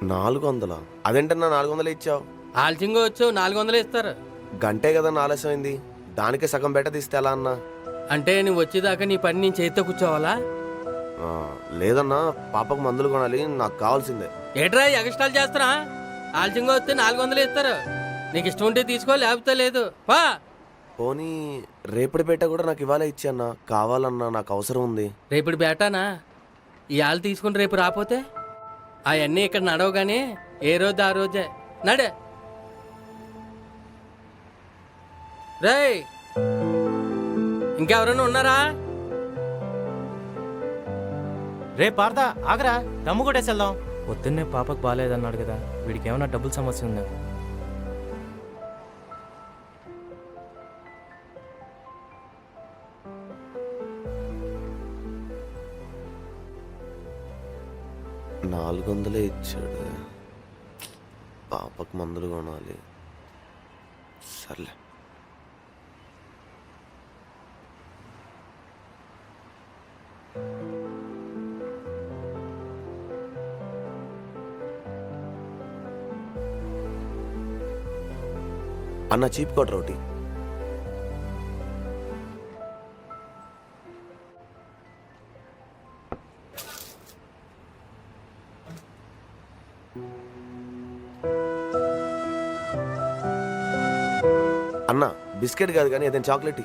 $400? అదేంటన్నా 400 ఇచ్చావు? ఆల్చింగో వచ్చు 400 ఇస్తారు. గంటే కదా ఆలస్యమైంది, దానికే సగం బెట్ట తీస్తే ఎలా అన్నా? అంటే నువ్వు వచ్చేదాకా నీ పని నేను చేతితో కూర్చోవాలా? లేదన్నా, పాపకు మందులు కొనాలి, నాకు కావాల్సిందే. ఏట్రా ఎగస్ట్రాలు చేస్తారా? ఆల్చింగో వస్తే 400 ఇస్తారు. నీకు ఇష్టం ఉంటే తీసుకో, లేకపోతే లేదు. పా పోనీ రేపటి బేట కూడా నాకు ఇవాళ ఇచ్చన్నా, కావాలన్నా, నాకు అవసరం ఉంది. రేపుడు బేటానా? ఈ ఆలు తీసుకుని రేపు రాపోతే అవన్నీ ఇక్కడ నడవగానే ఏ రోజు ఆ రోజే నడే. రేయ్ ఇంకెవరైనా ఉన్నారా? రే పార్దా ఆగరా, దమ్ము కొట్టేసి వెళ్దాం. పొద్దున్నే పాపకు బాగాలేదన్నాడు కదా, వీడికి ఏమైనా డబ్బుల సమస్య ఉందా? $400 ఇచ్చాడు, పాపకు మందులు కొనాలి. సర్లే. అన్న చీప్ కోట్ రోటీ. అన్న బిస్కెట్ కాదు కానీ ఏదైనా చాక్లెట్.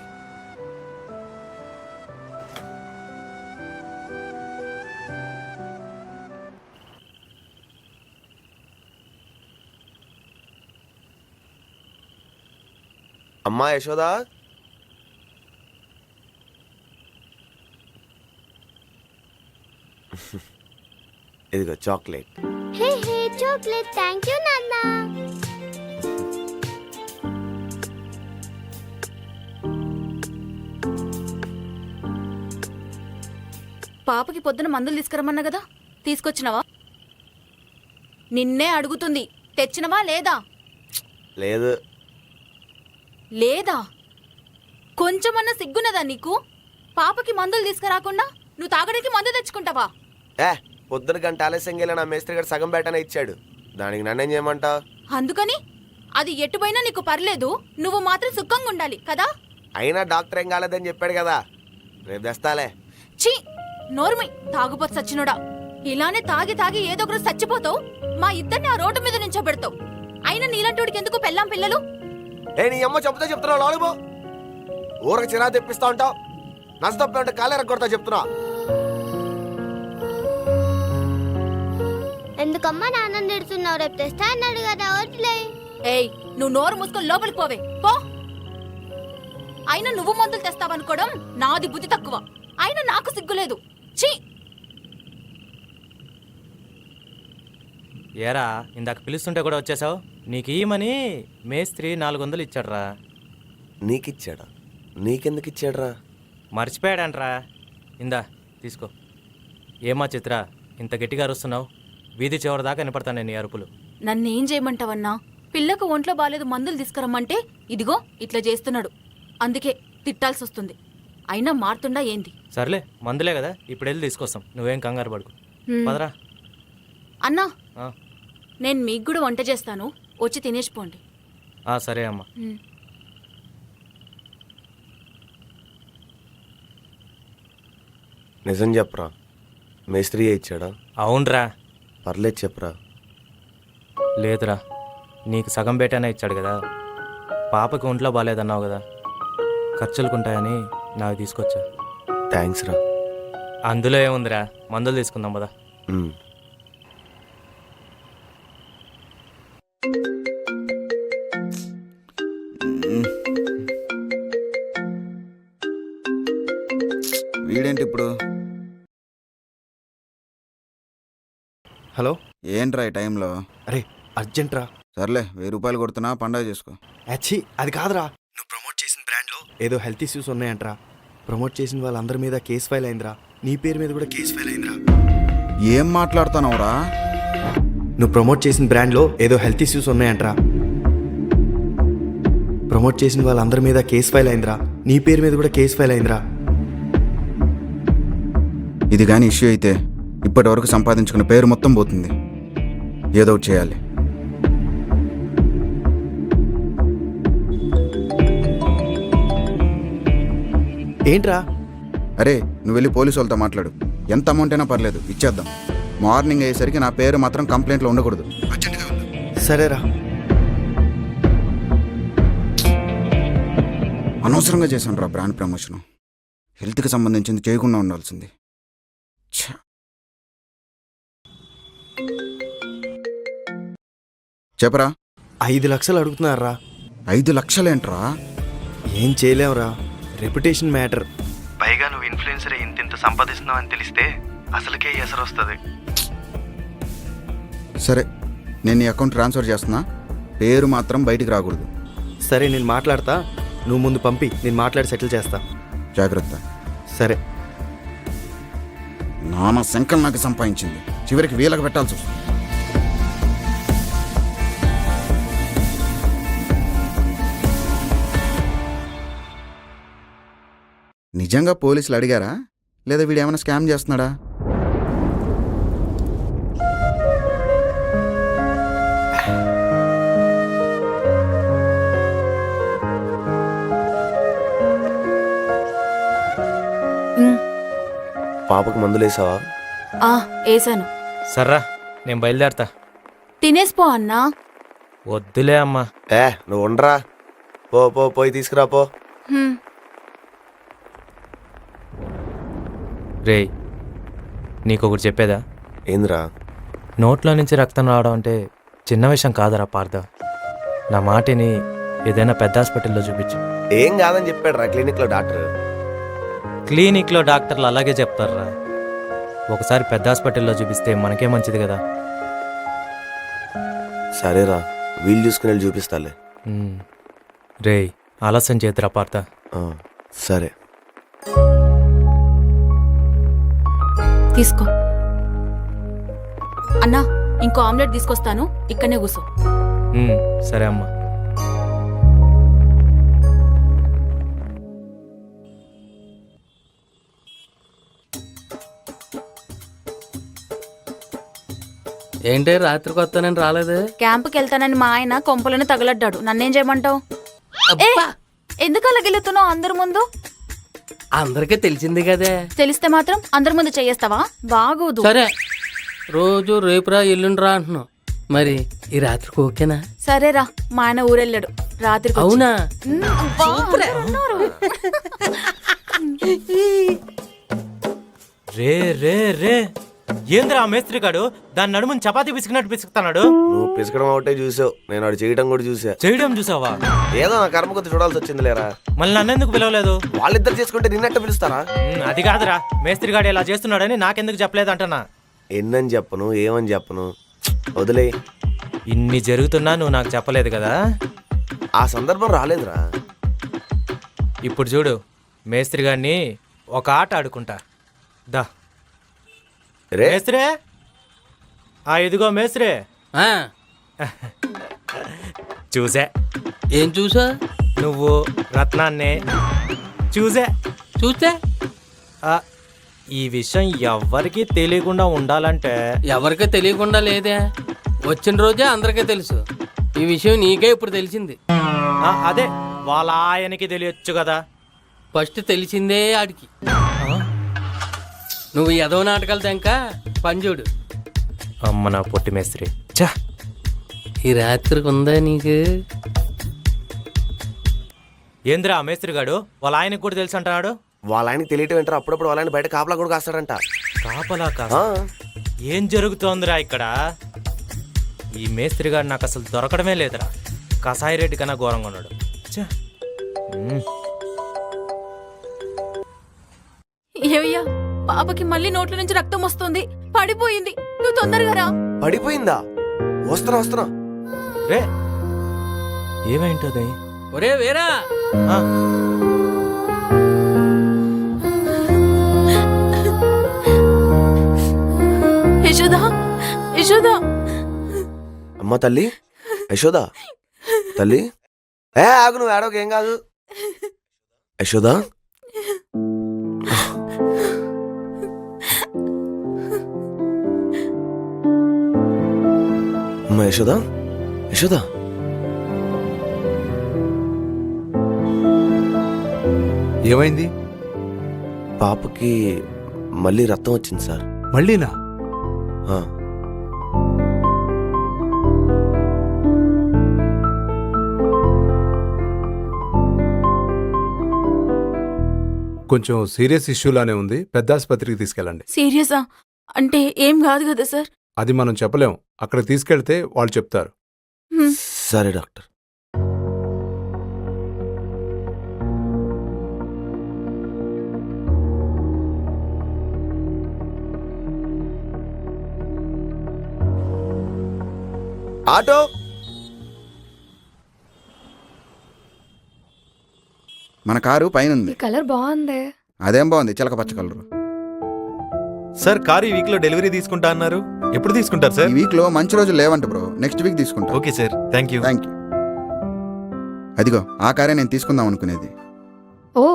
అమ్మా యశోదా, ఇదిగో chocolate. Hey hey chocolate, thank you నాన్న. పాపకి పొద్దున మందులు తీసుకురమ్మన్నా కదా, తీసుకొచ్చినవా? నిన్నే అడుగుతుంది, తెచ్చినవా లేదా? లేదు. లేదా? కొంచెమన్నా సిగ్గున్నదా నీకు? పాపకి మందులు తీసుకురాకుండా నువ్వు తాగడానికి మందు తెచ్చుకుంటావా? పొద్దున గంట ఆలస్యంగా వెళ్ళి నా మేస్త్రి గారు సగం బేటనే ఇచ్చాడు, దానికి నన్నేం చేయమంటావు? అందుకని అది ఎటుపోయినా నీకు పర్లేదు, నువ్వు మాత్రం సుఖంగా ఉండాలి కదా? అయినా డాక్టర్ ఏం కాలేదని చెప్పాడు కదా, రేపు తెస్తాలే. ఛీ, నోర్మి తాగుపోతు సచ్చినోడా. ఇలానే తాగి తాగి ఏదో ఒకరు చచ్చిపోతావు, మా ఇద్దరిని ఆ రోడ్డు మీద నుంచోబెడతావు. అయినా నీలాంటి ఎందుకు పెళ్ళాం పిల్లలు? నీ అమ్మ చెప్తున్నావు లాలుబో, ఊరకు చిరా తెప్పిస్తా ఉంటావు, నష్టపే ఉంటే కాలేర కొడతా చెప్తున్నా. ఎందుకమ్మా నాన్న తిడుతున్నావు? రేపు తెస్తా అన్నాడు కదా, వదిలే. ఏయ్, నువ్వు నోరు మూసుకొని లోపలికి పోవే పో. అయినా నువ్వు మందులు తెస్తావనుకోవడం నాది బుద్ధి తక్కువ. అయినా నాకు సిగ్గులేదు. ఛీ, ఏరా ఇందాక పిలుస్తుంటే కూడా వచ్చేసావు? నీకు ఇయ్యమని మేస్త్రి 400 ఇచ్చాడ్రా. నీకిచ్చాడా? నీకెందుకు ఇచ్చాడ్రా? మర్చిపోయాడంట్రా. ఇందా తీసుకో. ఏమా చిత్ర, ఇంత గట్టిగా అరుస్తున్నావు? వీధి చివరి దాకా వినపడతాను నీ అరుపులు. నన్నేం చేయమంటావన్నా? పిల్లకు ఒంట్లో బాలేదు, మందులు తీసుకురమ్మంటే ఇదిగో ఇట్లా చేస్తున్నాడు. అందుకే తిట్టాల్సి వస్తుంది. అయినా మారుతుండా ఏంది? సర్లే, మందులే కదా, ఇప్పుడు వెళ్ళి తీసుకొస్తాం, నువ్వేం కంగారు పడుకు. పదరా. అన్నా, నేను మీకు కూడా వంట చేస్తాను, వచ్చి తినేసిపోండి. సరే అమ్మా. నిజం చెప్పరా, మేస్త్రి ఇచ్చాడా? అవునరా. పర్లేదు చెప్పరా. లేదురా, నీకు సగం బేటనే ఇచ్చాడు కదా. పాపకి ఒంట్లో బాగాలేదన్నావు కదా, ఖర్చులుకుంటాయని నాకు తీసుకొచ్చా. థ్యాంక్స్ రా. అందులో ఏముందిరా, మందులు తీసుకుందాం కదా. ఏంటి ఇప్పుడు? హలో, ఏంట్రా ఈ టైంలో? అరే అర్జెంట్ రా. సర్లే 1000 రూపాయలు కొడుతున్నా, పండగ చేసుకో. యాచి అది కాదురా, నువ్వు ప్రమోట్ చేసిన బ్రాండ్లో ఏదో హెల్త్ ఇష్యూస్ ఉన్నాయంట్రా. ప్రమోట్ చేసిన వాళ్ళందరి మీద కేసు ఫైల్ అయిందిరా. నీ పేరు మీద కూడా కేసు ఫైల్ అయిందిరా. ఏం మాట్లాడుతున్నావురా? నువ్వు ప్రమోట్ చేసిన బ్రాండ్లో ఏదో హెల్త్ ఇష్యూస్ ఉన్నాయంట్రా. ప్రమోట్ చేసిన వాళ్ళందరి మీద కేసు ఫైల్ అయిందిరా. నీ పేరు మీద కూడా కేసు ఫైల్ అయిందిరా. ఇది కానీ ఇష్యూ అయితే ఇప్పటి వరకు సంపాదించుకున్న పేరు మొత్తం పోతుంది. ఏదో ఒకటి చేయాలి. ఏంట్రా? అరే నువ్వు వెళ్ళి పోలీసు వాళ్ళతో మాట్లాడు. ఎంత అమౌంట్ అయినా పర్లేదు, ఇచ్చేద్దాం. మార్నింగ్ అయ్యేసరికి నా పేరు మాత్రం కంప్లైంట్లో ఉండకూడదు. అర్జెంట్గా వెళ్ళు. సరేరా. అనవసరంగా చేశాను రా బ్రాండ్ ప్రమోషన్. హెల్త్కి సంబంధించింది చేయకుండా ఉండాల్సింది. ఛ! చెప్పరా. 5 లక్షలు అడుగుతున్నారా? 5 లక్షలేంట్రా? ఏం చేయలేవురా, రెప్యుటేషన్ మ్యాటర్. పైగా నువ్వు ఇన్ఫ్లుయెన్సర్ ఇంత సంపాదిస్తున్నావు అని తెలిస్తే అసలుకే ఎసరు వస్తుంది. సరే, నేను నీ అకౌంట్ ట్రాన్స్ఫర్ చేస్తున్నా. పేరు మాత్రం బయటికి రాకూడదు. సరే, నేను మాట్లాడతా. నువ్వు ముందు పంపి, నేను మాట్లాడి సెటిల్ చేస్తా. జాగ్రత్త. సరే. నాన్న శంకల్ నాకు సంపాదించింది, చివరికి వీళ్ళకి పెట్టాల్సి వస్తుంది. నిజంగా పోలీసులు అడిగారా లేదా వీడు ఏమైనా స్కామ్ చేస్తున్నాడా? పాపకు మందులేసావా? వేసాను. సర్రా, నేను బయలుదేరతా. తినేసిపో అన్నా. వద్దులే అమ్మా. నువ్వు ఉండరా. పోయి తీసుకురా పో. రేయ్, నీకొకటి చెప్పేదా? ఏంద్రా? నోట్లో నుంచి రక్తం రావడం అంటే చిన్న విషయం కాదరా పార్థ. నా మాటిని ఏదైనా పెద్ద హాస్పిటల్లో చూపించు. ఏం కాదని చెప్పాడు రా క్లినిక్లో డాక్టర్. క్లినిక్లో డాక్టర్లు అలాగే చెప్తారా. ఒకసారి పెద్ద హాస్పిటల్లో చూపిస్తే మనకే మంచిది కదా. సరేరా, వీలు చూసుకుని వెళ్ళి చూపిస్తాలే. రేయ్, ఆలస్యం చేతురా పార్థ. సరే. తీసుకో అన్నా. ఇంకో ఆమ్లెట్ తీసుకొస్తాను, ఇక్కడనే కూర్చో. సరే అమ్మా. ఏంటి రాత్రికి వస్తానని రాలేదు? క్యాంపుకి వెళ్తానని మా ఆయన కొంపలను తగలడ్డాడు. నన్నేం చేయమంటావు? ఎందుకు అలా గెలుతున్నావు అందరి ముందు? అందరికీ తెలిసింది కదే. తెలిస్తే మాత్రం అందరి ముందు చేయేస్తావా? బాగోదు. సరే, రోజు రేపురా ఎల్లుండిరా అంటున్నావు. మరి ఈ రాత్రికి ఓకేనా? సరేరా, మా ఆయన ఊరెళ్ళాడు రాత్రికి. అవునా? రే రే రే, ఏంద్రా మేస్త్రి గాడు దాని నడుముని చపాతీ పిసుకున్నట్టు పిసుకుతున్నాడు? నువ్వు పిసకడం ఒకటే చూసావు, నేను వాడు చేయడం కూడా చూసా. చేయడం చూసావా? ఏదో నా కర్మ కొద్ది చూడాల్సి వచ్చింది లేరా. మళ్ళీ నన్నెందుకు పిలవలేదు? వాళ్ళిద్దరు చేసుకుంటే నిన్నట్టు పిలుస్తారా? అది కాదురా, మేస్త్రి గాడు ఇలా చేస్తున్నాడని నాకెందుకు చెప్పలేదు అంటనా. ఎన్నని చెప్పను, ఏమని చెప్పను, వదిలే. ఇన్ని జరుగుతున్నా నువ్వు నాకు చెప్పలేదు కదా. ఆ సందర్భం రాలేదురా. ఇప్పుడు చూడు, మేస్త్రి గారిని ఒక ఆట ఆడుకుంటా. దా మేస్త్రే, ఇదిగో మేస్త్రే. చూసా. ఏం చూసా? నువ్వు రత్నాన్ని చూసే. ఈ విషయం ఎవ్వరికీ తెలియకుండా ఉండాలంటే. ఎవరికీ తెలియకుండా లేదే, వచ్చిన రోజే అందరికీ తెలుసు. ఈ విషయం నీకే ఇప్పుడు తెలిసింది. అదే వాళ్ళ ఆయనకి తెలియచ్చు కదా. ఫస్ట్ తెలిసిందే ఆడికి. నువ్వు ఏదో నాటకాలు తెంక పంజుడు. అమ్మ నా పొట్టి మేస్త్రి. చా, ఈ రాత్రికి ఉందా నీకు? ఏంద్రా మేస్త్రి గాడు వాళ్ళ ఆయనకు కూడా తెలుసు అంటున్నాడు. వాళ్ళ ఆయనకి తెలియటం ఏంటారు, అప్పుడప్పుడు వాళ్ళ ఆయన బయట కాపలా కూడా కాస్తాడంట. కాపలా కాస్త? ఏం జరుగుతోందిరా ఇక్కడ? ఈ మేస్త్రి గారు నాకు అసలు దొరకడమే లేదురా. కసాయి రెడ్డి కన్నా ఘోరంగా ఉన్నాడు. ఏవయ్యా పాపకి మళ్ళీ నోట్ల నుంచి రక్తం వస్తుంది, పడిపోయింది. నువ్వు తొందరగా రా. పడిపోయిందా? వస్తున్నా. రే ఏమైంటది? ఒరే వేరా, యశోదా, యశోదా. అమ్మ తల్లి, యశోదా తల్లి. ఆగు, నువ్వు ఏడవకు, ఏం కాదు. యశోదా, అమ్మ యశోదా, యశోదా. ఏమైంది? పాపకి మళ్ళీ రక్తం వచ్చింది సార్. మళ్ళీనా? ఆ. కొంచెం సీరియస్ ఇష్యూలానే ఉంది, పెద్ద ఆసుపత్రికి తీసుకెళ్ళండి. సీరియసా? అంటే ఏం కాదు కదా సార్? అది మనం చెప్పలేం, అక్కడికి తీసుకెళ్తే వాళ్ళు చెప్తారు. సరే డాక్టర్. ఆటో. మన కారు పైన ఉంది. ఈ కలర్ బాగుంది. అదేం బాగుంది, చిలక పచ్చ కలరు. సార్ కారు ఈ వీక్ లో డెలివరీ తీసుకుంటా అన్నారు, ఎప్పుడు తీసుకుంటారు సార్? ఈ వీక్ లో మంచి రోజులు లేవంట బ్రో, నెక్స్ట్ వీక్ తీసుకుంటా. Okay sir, thank you. Thank you. అదిగో ఆ కారే నేను తీసుకుందాం అనుకునేది. ఓ,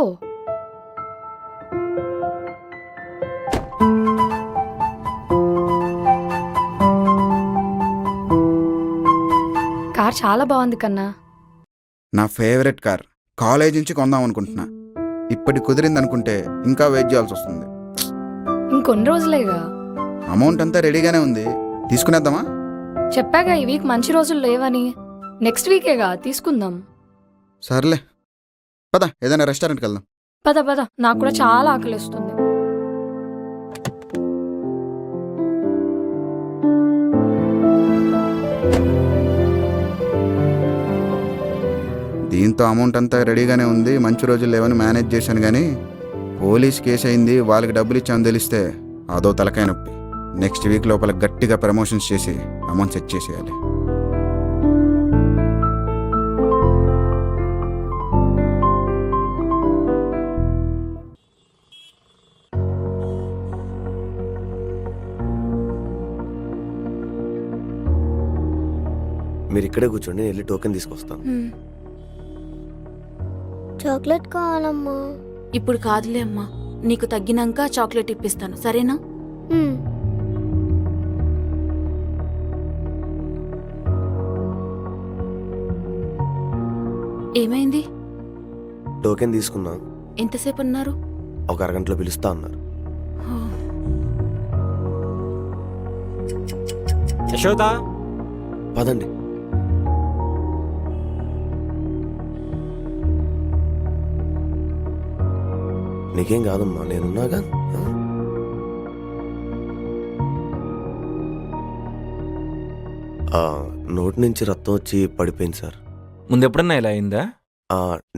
కార్ చాలా బాగుంది కన్నా. నా ఫేవరెట్ కార్. కాలేజ్ నుంచి కొందాం అనుకుంటున్నా. ఇప్పటి కుదిరింది అనుకుంటే ఇంకా వెయిట్ చేయాల్సి వస్తుంది. ఇంకొన్ని రోజులేగా. అమౌంట్ అంతా రెడీగానే ఉంది, తీసుకునేద్దామా? చెప్పాగా ఈ వీక్ మంచి రోజులు లేవని. నెక్స్ట్ వీకేగా తీసుకుందాం. సర్లే పద, ఏదైనా రెస్టారెంట్కి వెళ్దాం. పద పద, నాకు కూడా చాలా ఆకలిస్తుంది. దీంతో అమౌంట్ అంతా రెడీగానే ఉంది, మంచి రోజులు లేవని మేనేజ్ చేశాను. కానీ పోలీస్ కేసు అయింది, వాళ్ళకి డబ్బులు ఇచ్చామని తెలిస్తే అదో తలకాయ నొప్పి. నెక్స్ట్ వీక్ లోపల గట్టిగా ప్రమోషన్స్ చేసి అమౌంట్ సెట్ చేసేయాలి. మీరు ఇక్కడే కూర్చోండి, నేను వెళ్ళి టోకెన్ తీసుకొస్తాను. చాక్లెట్ కావాలమ్మా. ఇప్పుడు కాదులే అమ్మా, నీకు తగ్గినాక చాక్లెట్ ఇప్పిస్తాను, సరేనా? ఏమైంది? టోకెన్ తీసుకున్నా. ఎంతసేపు అన్నారు? ఒక అరగంటలో పిలుస్తా అన్నారు. యశోదా, పదండి. నీకేం కాదమ్మా, నేనున్నాగా. నోటి నుంచి రక్తం వచ్చి పడిపోయింది సార్. ముందెప్పుడన్నా ఇలా అయిందా?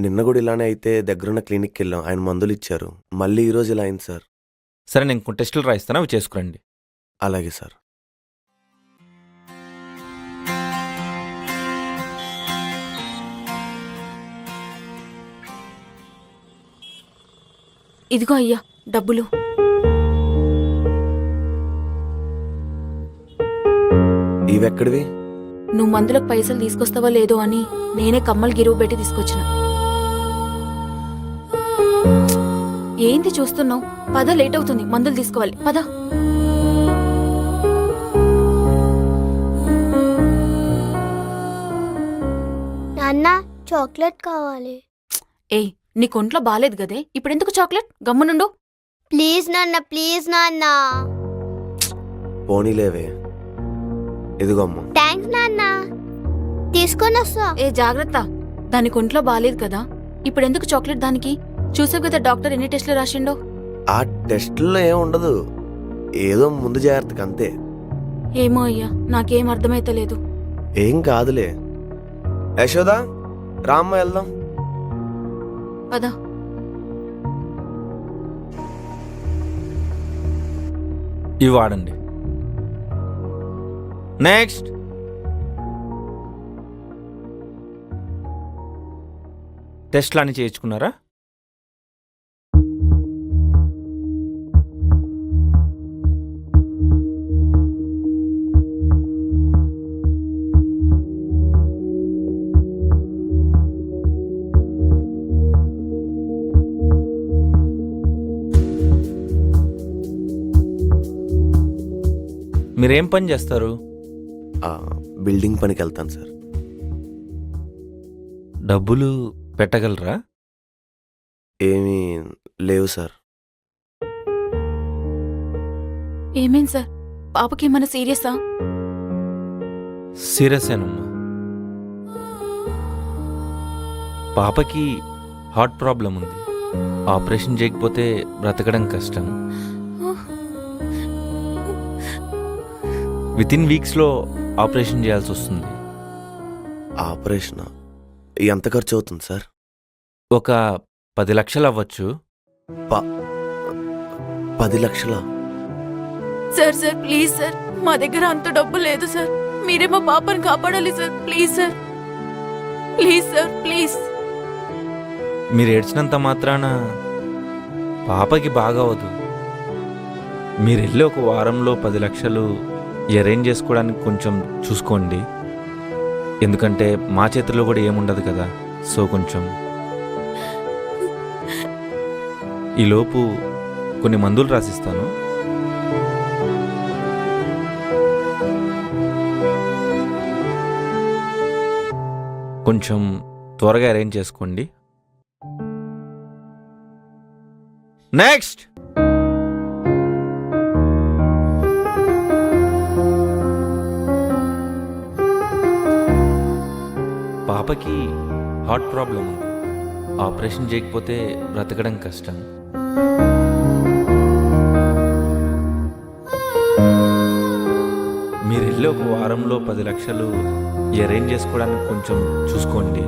నిన్న కూడా ఇలానే అయితే దగ్గరున్న క్లినిక్కి వెళ్ళాం, ఆయన మందులు ఇచ్చారు. మళ్ళీ ఈరోజు ఇలా అయింది సార్. సరే, నేను కొన్ని టెస్టులు రాయిస్తాను, అవి చేసుకురండి. అలాగే సార్. ఇదిగో అయ్యా డబ్బులు. ఇవెక్కడివి? నువ్వు మందులకు పైసలు తీసుకొస్తావా లేదో అని నేనే కమ్మలు గిరువు పెట్టి తీసుకొచ్చిన. ఏంది చూస్తున్నావు? పద, లేట్ అవుతుంది, మందులు తీసుకోవాలి, పద. నాన్న చాక్లెట్ కావాలి. ఏయ్, నీ కొంట్లో బాలేదు గదే, ఇప్పుడెందుకు చాక్లెట్? గమ్మునుండు. ప్లీజ్ నాన్న, ప్లీజ్ నాన్న. పోనీలేవే, ఇదిగో అమ్మ. థ్యాంక్స్ నాన్న, తీసుకొని వస్తా. ఏ జాగ్రత్త, దాని కొంట్లో బాలేదు కదా, ఇప్పుడెందుకు చాక్లెట్ దానికి? చూసావు కదా డాక్టర్ ఎన్ని టెస్టులు రాసిండో. ఆ టెస్టుల్లో ఏం ఉండదు, ఏదో ముందు జాగ్రత్తగా అంతే. ఏమో అయ్యా, నాకేం అర్థమైతలేదు. ఏం కాదులే. యశోదా, రామ్మ వెళ్దాం. పద. ఇవి వాడండి. నెక్స్ట్. టెస్ట్లు అన్ని చేయించుకున్నారా? మీరేం పని చేస్తారు? బిల్డింగ్ పనికి వెళ్తాను సార్. డబ్బులు పెట్టగలరా? ఏమీ లేవు సార్. ఏమేం సార్, పాపకి ఏమైనా సీరియసా? సీరియసేనమ్మా. పాపకి హార్ట్ ప్రాబ్లం ఉంది. ఆపరేషన్ చేయకపోతే బ్రతకడం కష్టం. వితిన్ వీక్స్లో ఆపరేషన్ చేయాల్సి వస్తుంది. ఆపరేషన్ ఎంత ఖర్చు అవుతుంది సార్? ఒక 10 లక్షలు అవ్వచ్చు. 10 లక్షలా? సార్ సార్ ప్లీజ్ సార్, మా దగ్గర అంత డబ్బు లేదు సార్. మీరే మా పాపని కాపాడాలి sir. Please sir, please sir, please. మీరు ఏడ్చినంత మాత్రాన పాపకి బాగవదు. మీరు వెళ్ళి ఒక వారంలో 10 లక్షలు అరేంజ్ చేసుకోవడానికి కొంచెం చూసుకోండి. ఎందుకంటే మా చేతిలో కూడా ఏముండదు కదా. సో కొంచెం ఈలోపు కొన్ని మందులు రాసిస్తాను. కొంచెం త్వరగా అరేంజ్ చేసుకోండి. నెక్స్ట్. పాపకి హార్ట్ ప్రాబ్లం ఉంది. ఆపరేషన్ చేయకపోతే బ్రతకడం కష్టం. మీరు వెళ్ళి ఒక వారంలో 10 లక్షలు అరేంజ్ చేసుకోవడానికి కొంచెం చూసుకోండి.